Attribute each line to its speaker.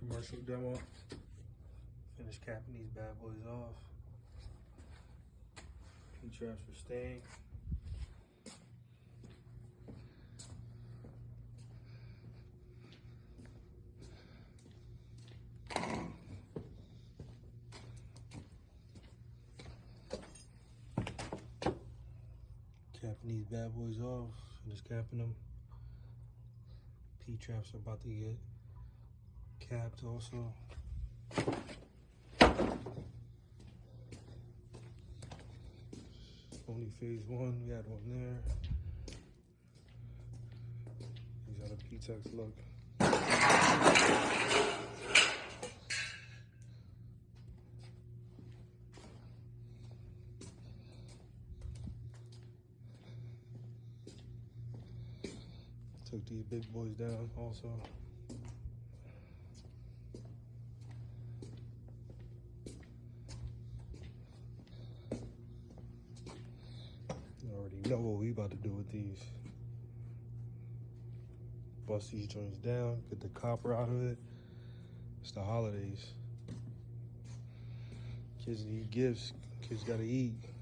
Speaker 1: Commercial demo. Finish capping these bad boys off. P-traps for staying. Capping these bad boys off. Finish capping them. P-traps are about to get capped also. Only phase one, we had one there. These are the PTAC look. Took these big boys down also. You already know what we about to do with these. Bust these joints down, get the copper out of it. It's the holidays. Kids need gifts, kids gotta eat.